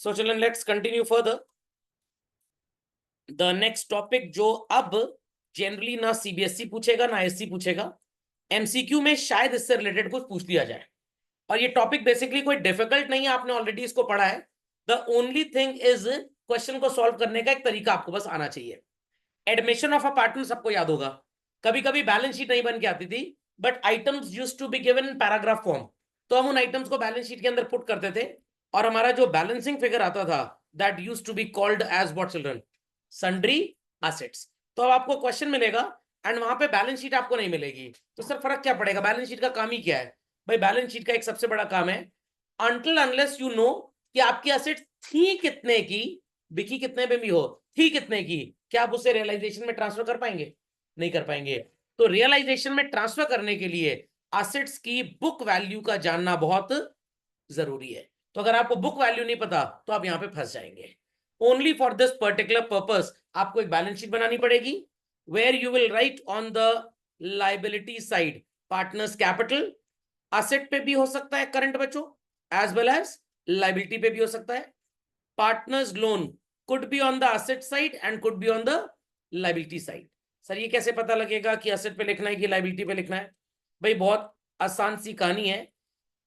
So children let's continue further. The next topic जो अब generally ना सीबीएसई पूछेगा ना एससी पूछेगा, एमसीक्यू में शायद इससे रिलेटेड कुछ पूछ लिया जाए। और ये टॉपिक बेसिकली कोई डिफिकल्ट नहीं है, आपने ऑलरेडी इसको पढ़ा है। The only thing is question को सॉल्व करने का एक तरीका आपको बस आना चाहिए। एडमिशन ऑफ अ पार्टनर सबको याद होगा, कभी कभी बैलेंस शीट नहीं बन के आती थी, but items used to be given in paragraph form. तो हम उन आइटम्स को बैलेंस शीट के अंदर पुट करते थे और हमारा जो बैलेंसिंग फिगर आता था that used to be called as what children, sundry assets. तो अब आपको क्वेश्चन मिलेगा एंड वहां पे बैलेंस शीट आपको नहीं मिलेगी, तो सर फर्क क्या पड़ेगा? बैलेंस शीट का काम ही क्या है भाई? बैलेंस शीट का एक सबसे बड़ा काम है अनटिल अनलेस यू नो कि आपकी एसेट्स थी कितने की, बिकी कितने पे भी हो, थी कितने की, क्या आप उसे रियलाइजेशन में ट्रांसफर कर पाएंगे? नहीं कर पाएंगे। तो रियलाइजेशन में ट्रांसफर करने के लिए एसेट्स की बुक वैल्यू का जानना बहुत जरूरी है। तो अगर आपको बुक वैल्यू नहीं पता तो आप यहां पे फंस जाएंगे। Only for this particular purpose आपको एक बैलेंस शीट बनानी पड़ेगी, where you will write on the liability side partners capital. Asset पे भी हो सकता है करंट बच्चों, एज वेल एज लाइबिलिटी पे भी हो सकता है। Partners loan could be on the asset side and could be on the liability side। Sir ये कैसे पता लगेगा कि एसेट पे लिखना है कि लाइबिलिटी पे लिखना है? भाई बहुत आसान सी कहानी है।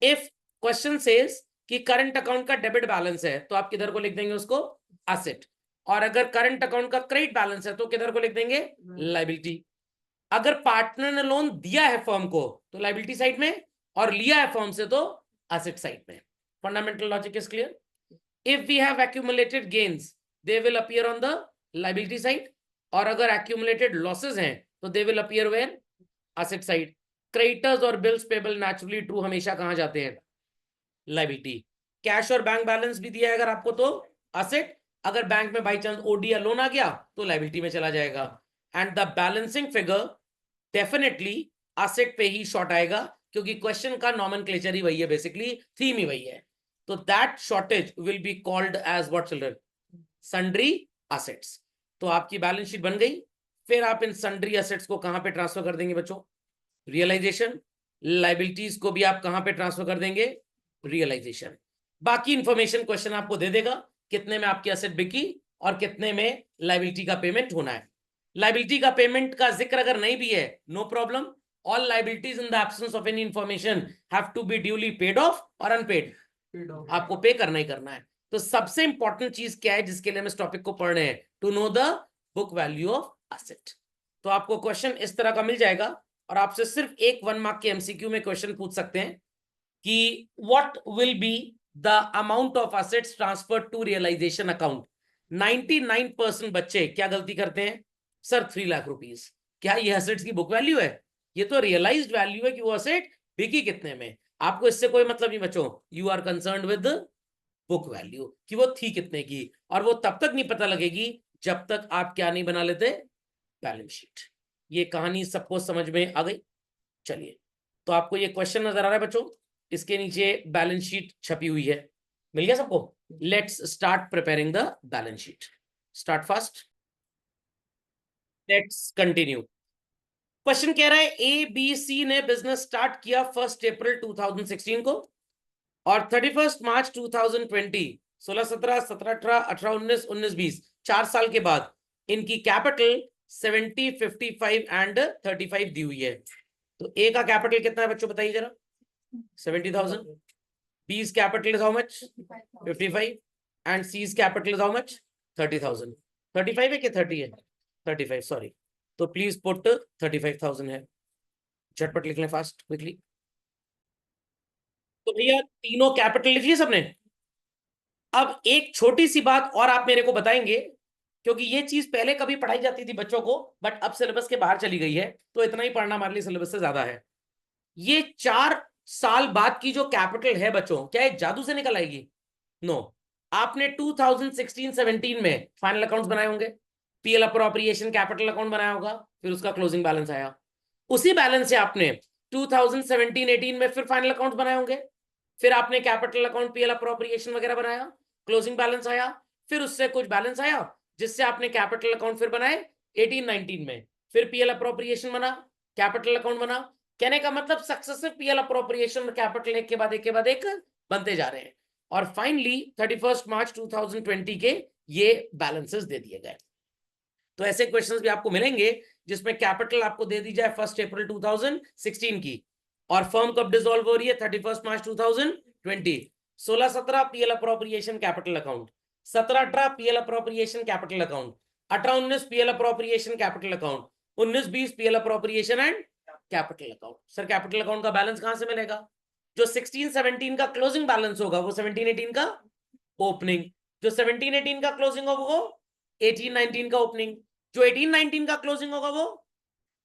इफ क्वेश्चन सेज कि करंट अकाउंट का डेबिट बैलेंस है तो आप किधर को लिख देंगे उसको? एसेट। और अगर करंट अकाउंट का क्रेडिट बैलेंस है तो किधर को लिख देंगे? लाइबिलिटी। अगर पार्टनर ने लोन दिया है फर्म को तो लाइबिलिटी साइड में, और लिया है फर्म से तो एसेट साइड में। Fundamental logic is clear. If we have accumulated gains they will appear on the liability side, और अगर accumulated losses हैं तो they will appear where? asset side। creditors और bills payable naturally true हमेशा कहां जाते हैं? liability। कैश और बैंक बैलेंस भी दिया है अगर आपको तो asset, अगर बैंक में बाई चांस ओडी या लोन आ गया तो liability में चला जाएगा। And the balancing figure definitely asset पे ही शॉर्ट आएगा, क्योंकि क्वेश्चन का नॉमेनक्लेचर ही वही है, बेसिकली थीम ही वही है। तो that shortage will be called as what children? Sundry assets. तो आपकी बैलेंस शीट बन गई, फिर आप इन सन्ड्री एसेट्स को कहां पे ट्रांसफर कर देंगे बच्चों? रियलाइजेशन। लाइबिलिटीज को भी आप कहां पे ट्रांसफर कर देंगे? रियलाइजेशन। बाकी इंफॉर्मेशन क्वेश्चन आपको दे देगा, कितने में आपकी एसेट बिकी और कितने में लाइबिलिटी का पेमेंट होना है। लाइबिलिटी का पेमेंट का जिक्र अगर नहीं भी है, no problem. All liabilities in the absence of any information have to be duly paid off और अनपेड, आपको पे करना ही करना है। तो सबसे इंपॉर्टेंट चीज क्या है जिसके लिए हम इस टॉपिक को पढ़ रहे हैं? To know the book value of asset. तो आपको क्वेश्चन इस तरह का मिल जाएगा और आपसे सिर्फ एक 1 मार्क के एमसीक्यू में क्वेश्चन पूछ सकते हैं कि what will be the amount of assets transfer to realisation account. 99% बच्चे क्या गलती करते हैं? Sir 3 lakh rupees. क्या ये एसेट्स की बुक वैल्यू है? ये तो रियलाइज्ड वैल्यू है कि वो एसेट बिकी कितने में। आपको इससे कोई मतलब नहीं बच्चों, you are concerned with book value कि वो थी कितने की, और वो तब तक नहीं पता लगेगी जब तक आप क्या नहीं बना लेते? Balance sheet. ये कहानी सबको समझ में आ गई? चलिए, तो आपको ये क्वेश्चन नजर आ रहा है बच्चों, इसके नीचे बैलेंस शीट छपी हुई है, मिल गया सबको? Let's start preparing the balance sheet. Start fast, let's continue. Question कह रहा है ए बी सी ने बिजनेस स्टार्ट किया 1 अप्रैल 2016 को और 31 मार्च 2020, 16 17 17 18 18 19 19 20, 4 साल के बाद इनकी कैपिटल 70 55 एंड 35 दी हुई है। तो ए का कैपिटल कितना है बच्चों बताइए जरा? 70,000। B's capital is how much? 55 and C's capital is how much? 30,000। 35 है कि 30 है? 35, सॉरी। तो प्लीज पुट 35,000 है। झटपट लिख लें फास्ट क्विकली। तो भैया तीनों कैपिटल लिख लिए सबने? अब एक छोटी सी बात और आप मेरे को बताएंगे, क्योंकि ये चीज पहले कभी पढ़ाई जाती थी बच्चों को बट अब सिलेबस के बाहर चली गई है, तो इतना ही पढ़ना हमारे लिए सिलेबस से ज्यादा है। ये 4 साल बाद की जो कैपिटल है बच्चों, क्या ये जादू से निकल आएगी? नो। आपने 2016-17 में फाइनल अकाउंट्स बनाए होंगे, पीएल अप्रोप्रिएशन कैपिटल अकाउंट बनाया होगा, फिर उसका क्लोजिंग बैलेंस आया। उसी बैलेंस से आपने 2017-18 में फिर फाइनल अकाउंट बनाए होंगे, फिर आपने कैपिटल अकाउंट पीएल अप्रोप्रिएशन वगैरह बनाया, क्लोजिंग बैलेंस आया, फिर उससे कुछ बैलेंस आया जिससे आपने कैपिटल अकाउंट फिर बनाए 18-19 में, फिर पीएल अप्रोप्रिएशन बना, कैपिटल अकाउंट बना। कहने का मतलब सक्सेसिव पीएल अप्रोप्रिएशन कैपिटल एक के बाद एक के बाद एक बनते जा रहे हैं। और फाइनली 31 मार्च 2020 के ये बैलेंसेस दे दिए गए। तो ऐसे क्वेश्चंस भी आपको मिलेंगे जिसमें कैपिटल आपको दे दी जाए 1 अप्रैल 2016 की, और फर्म कब डिसॉल्व हो रही है 31 मार्च 2020। 16-17 PL appropriation capital account, 17-18 PL appropriation capital account, 18-19 PL appropriation capital account, 19-20 PL appropriation and capital account. Sir capital account का बैलेंस कहां से मिलेगा? जो 16-17 का क्लोजिंग बैलेंस होगा वो 17-18 का ओपनिंग, जो 17-18 का क्लोजिंग होगा वो 18-19 का ओपनिंग, जो 18-19 का क्लोजिंग होगा वो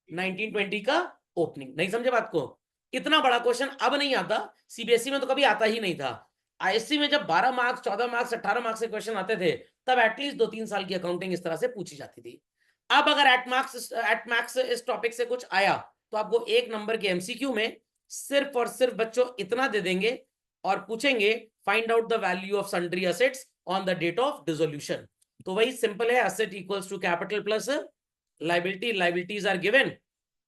19-20 का ओपनिंग। नहीं समझे बात को? इतना बड़ा क्वेश्चन अब नहीं आता, सीबीएसई में तो कभी आता ही नहीं था। आईएससी में जब 12 मार्क्स 14 मार्क्स 18 मार्क्स के क्वेश्चन आते थे तब एटलीस्ट 2-3 साल की अकाउंटिंग इस तरह से पूछी जाती थी। अब अगर एट मैक्स इस टॉपिक से कुछ आया तो आपको 1 नंबर के एमसीक्यू में सिर्फ और सिर्फ बच्चों इतना दे देंगे और पूछेंगे find out the value of sundry assets on the date of dissolution. तो वही सिंपल है, asset equals to capital plus liability, liabilities are given,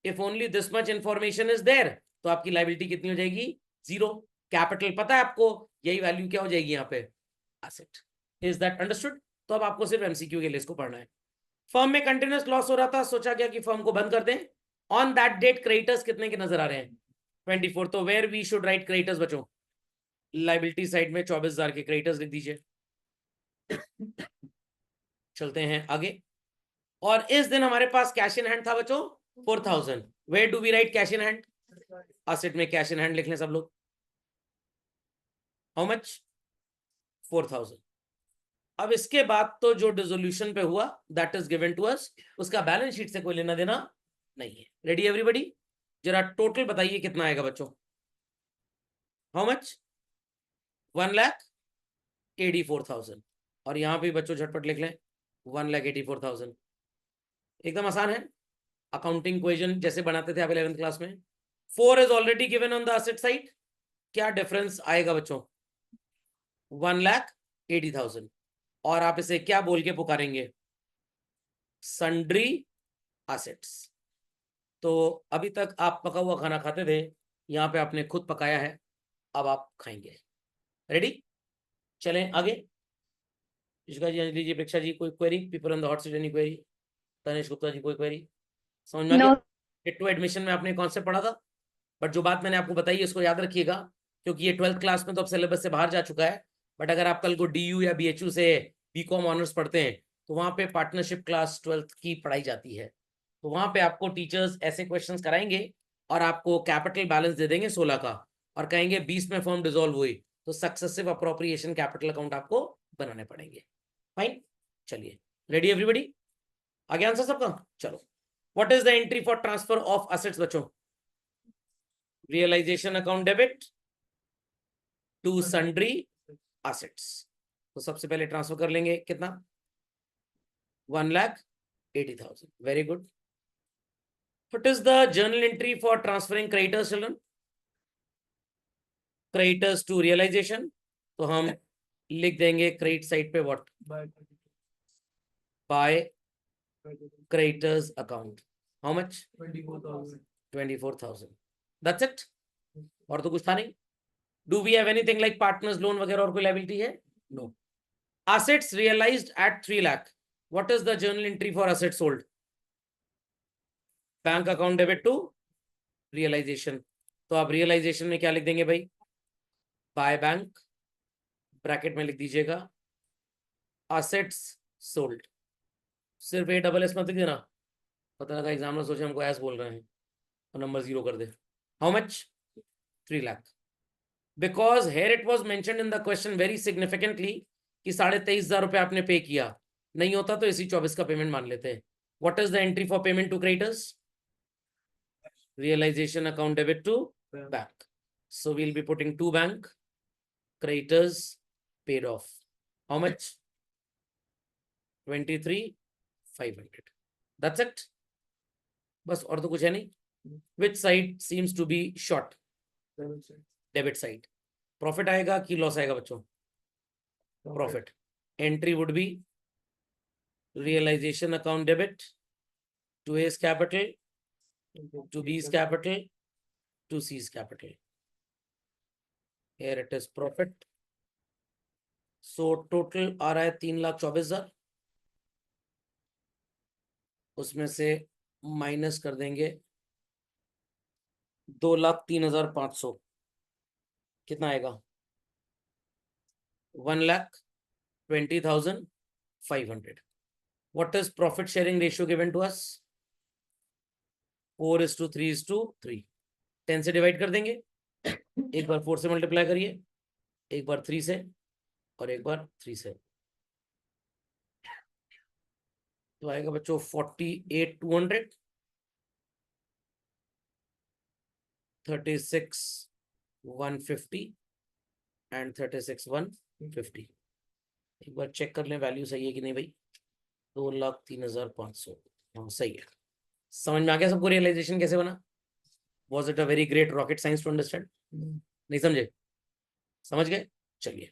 if only this much information is there, तो आपकी लाइबिलिटी कितनी हो जाएगी? 0। कैपिटल पता है आपको, यही वैल्यू क्या हो जाएगी यहाँ पे? एसेट। Is that understood? तो अब आपको सिर्फ एमसीक्यू के लिए इसको पढ़ना है। फर्म में कंटिन्यूअस लॉस हो रहा था, सोचा गया कि फर्म को बंद कर दें। ऑन दैट डेट क्रेडिटर्स कितने के नजर आ रहे हैं? 24। तो where we should write creditors बच्चों? लाइबिलिटी साइड में 24,000 के क्रेडिटर्स लिख दीजिए। चलते हैं आगे। और इस दिन हमारे पास कैश इन हैंड था बच्चों 4,000। Where do we write cash in hand? Asset में कैश इन हैंड लिख लें सब लोग। How much? 4,000। अब इसके बाद तो जो डिसोल्यूशन पे हुआ that is given to us, उसका बैलेंस शीट से कोई लेना देना नहीं है। Ready everybody? जरा टोटल बताइए कितना आएगा बच्चों? How much? 1,84,000। और यहां पे बच्चों झटपट लिख लें 1,84,000। एकदम आसान है, अकाउंटिंग इक्वेशन जैसे बनाते थे आप 11th क्लास में। 4 is already given on the asset side. क्या डिफरेंस आएगा बच्चों? 1,80,000। और आप इसे क्या बोल के पुकारेंगे? Sundry assets. तो अभी तक आप पका हुआ खाना खाते थे, यहां पे आपने खुद पकाया है, अब आप खाएंगे। रेडी? चलें आगे। जी, अंजलि जी, प्रेक्षा जी, कोई query? People on the hot seat, any query? Tanish Gupta ji, कोई क्वेरी? समझ में आ गया? टिट्टू एडमिशन में आपने कॉन्सेप्ट पढ़ा था, बट जो बात मैंने आपको बताई है उसको याद रखिएगा, क्योंकि ये 12th क्लास में तो अब सिलेबस से बाहर जा चुका है। बट अगर आप कल को डीयू या बीएचयू से बीकॉम ऑनर्स पढ़ते हैं तो वहां पे पार्टनरशिप क्लास 12th की पढ़ाई जाती है। तो वहां पे आपको टीचर्स ऐसे क्वेश्चंस कराएंगे और आपको कैपिटल बैलेंस दे देंगे 16 का, और कहेंगे 20 में फर्म डिसॉल्व हुई तो सक्सेसिव अप्रोप्रिएशन कैपिटल अकाउंट आपको बनाने पड़ेंगे। फाइन, चलिए रेडी एवरीबॉडी? आगे आंसर सबका? चलो, what is the entry for transfer of assets बच्चों? Realisation account debit to sundry assets. तो सबसे पहले ट्रांसफर कर लेंगे कितना? 1,80,000। Very good. What is the journal entry for transferring creditors children? Creditors to realisation, तो हम लिख देंगे क्रेडिट साइड पे what? By creditors account. How much? 24,000। That's it? और तो कुछ था नहीं। Do we have anything like partners loan वगैरह और कोई लायबिलिटी है? No. assets realized at 3 lakh, what is the journal entry for assets sold? Bank account debit to realisation. तो आप रियलाइजेशन में क्या लिख देंगे भाई? बाय बैंक, ब्रैकेट में लिख दीजिएगा assets sold। सिर्फ ए डबल एस मत लिख देना, पता लगा एग्जामिनर सोचे हमको एस बोल रहे हैं और नंबर 0 कर दे। How much? 3 lakh. Because here it was mentioned in the question very significantly कि 23,500 रुपये आपने पे किया, नहीं होता तो इसी 24 का पेमेंट मान लेते हैं। What is the entry for payment to creditors? Realisation account debit to bank. So we'll be putting to bank, creditors paid off. How much? 23,500। That's it? बस, और तो कुछ है नहीं। Which side seems to be short? Debit side. Profit आएगा कि loss आएगा बच्चों? Profit. Entry would be realization account debit to A's capital, to B's capital, to C's capital. Here it is profit, so total आ रहा है 3,24,000, उसमें से minus कर देंगे 2,03,500, कितना आएगा? 1,20,500. What is profit sharing ratio given to us? 4:3:3. 10 से डिवाइड कर देंगे, एक बार 4 से मल्टीप्लाई करिए, एक बार 3 से, और एक बार 3 से, तो आएगा बच्चों 48,200, 36,150 एंड 36,150. एक बार चेक कर लें वैल्यू सही है कि नहीं भाई. 2,03,500, हाँ सही है. समझ में आ गया सबको रियलाइजेशन कैसे बना? Was it a very great rocket science to understand? नहीं समझे? समझ गए? चलिए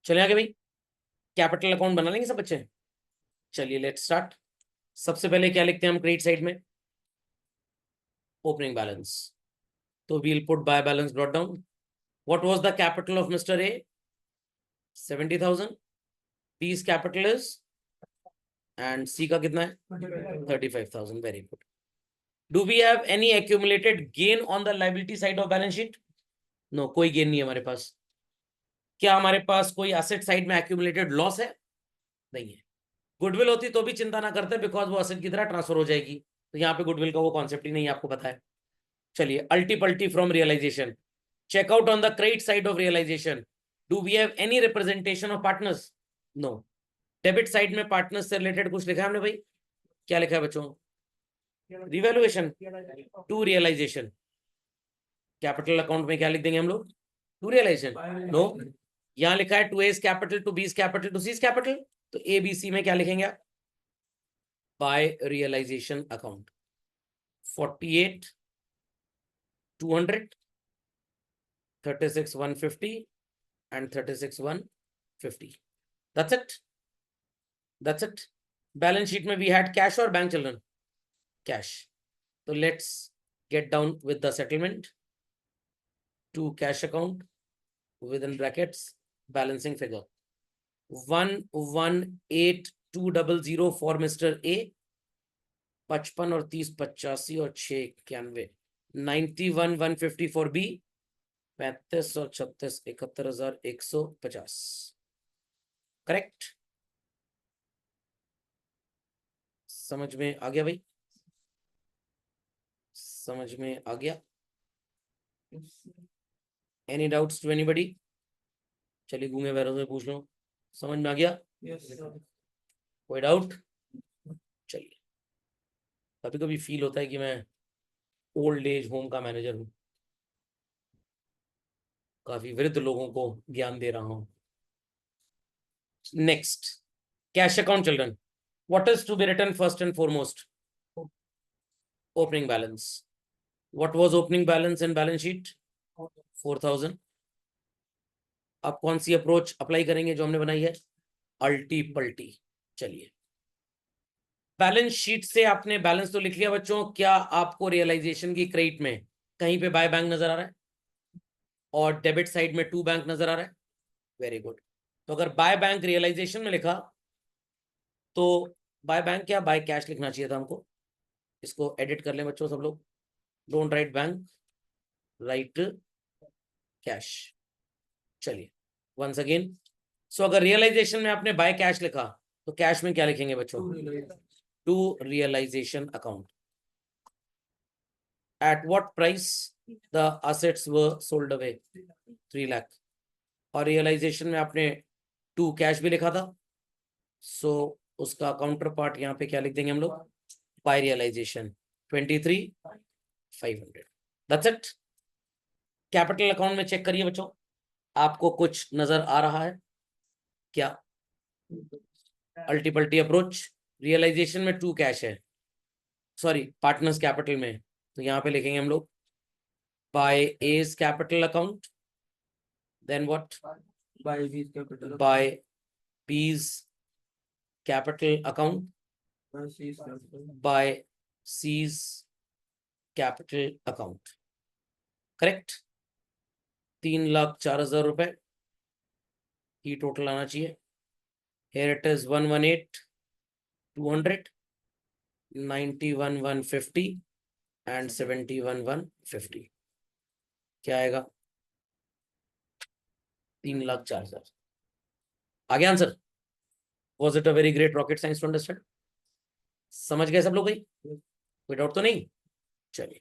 चलिए आगे भाई. कैपिटल अकाउंट बना लेंगे सब बच्चे. चलिए लेट्स स्टार्ट. सबसे पहले क्या लिखते हैं हम क्रेडिट साइड में? Opening balance. तो we'll put by balance brought down. What was the capital of mister A? 70,000. B's capital is, and C का कितना है? 35,000. Very good. Do we have any accumulated gain on the liability side of balance sheet? No, कोई gain नहीं है हमारे पास. क्या हमारे पास कोई एसेट साइड में एक्यूमुलेटेड लॉस है? नहीं है. गुडविल होती तो भी चिंता ना करते, बिकॉज वो एसेट की तरह ट्रांसफर हो जाएगी. तो यहाँ पे गुडविल का वो कॉन्सेप्ट ही नहीं है, आपको पता है. चलिए अल्टी पल्टी from realisation. Checkout on the credit side of realisation. Do we have any representation of partners? No. Debit side में पार्टनर्स से रिलेटेड कुछ लिखा है हमने भाई? क्या लिखा है बच्चों? Revaluation to realisation. Capital account में क्या लिख देंगे हम लोग? To realisation. नो, यहाँ लिखा है to A's capital to B's capital to C's capital. तो ए बी सी में क्या लिखेंगे आप? By realisation account. 48,200, 36,150 and 36,150. That's it. That's it. Balance sheet में we had cash और bank children? Cash. So let's get down with the settlement. To cash account within brackets balancing figure 118,200 for Mr. A. 55 और 30 85 और 6 91. 91,150 for B. 35 और 36 71,150. Correct? समझ में आ गया भाई? समझ में आ गया? Any doubts to anybody? चलिए गूंगे बैरों से पूछ लो. समझ में आ गया? कोई डाउट? चलिए. कभी कभी फील होता है कि मैं ओल्ड एज होम का मैनेजर हूं, काफी वृद्ध लोगों को ज्ञान दे रहा हूं. Next, cash account children. What is to be written first and foremost? Opening balance. What was opening balance in balance sheet? 4,000. अब कौन सी अप्रोच अप्लाई करेंगे जो हमने बनाई है? अल्टी पल्टी. चलिए, बैलेंस शीट से आपने बैलेंस तो लिख लिया बच्चों. क्या आपको रियलाइजेशन की क्रेडिट में कहीं पे बाय बैंक नजर आ रहा है? और डेबिट साइड में टू बैंक नजर आ रहा है? Very good. तो अगर बाय बैंक रियलाइजेशन में लिखा, तो बाय बैंक क्या बाय कैश लिखना चाहिए था हमको. इसको एडिट कर लें बच्चों सब लोग. Don't write bank, right cash. चलिए वंस अगेन. सो अगर रियलाइजेशन में आपने बाय कैश लिखा, तो कैश में क्या लिखेंगे बच्चों? To realisation account. At what price the assets were sold away? 3 lakh. और रियलाइजेशन में आपने टू कैश भी लिखा था, सो उसका काउंटर पार्ट यहाँ पे क्या लिख देंगे हम लोग? By realisation 23,500. That's it. Capital account में चेक करिए बच्चों, आपको कुछ नजर आ रहा है क्या? अल्टीपल्टी अप्रोच. रियलाइजेशन में टू कैश है, सॉरी पार्टनर्स कैपिटल में, तो यहाँ पे लिखेंगे हम लोग by A's capital account. Then what? By B's capital account. By C's capital account. Correct? 3,04,000 रुपए. ये टोटल आना चाहिए। Here it is 118, 200, 91, 150 and 71, 150। क्या आएगा? 3,04,000। आगे answer. Was it a very great rocket science to understand? समझ गए सब लोग भाई? कोई डाउट तो नहीं? चलिए।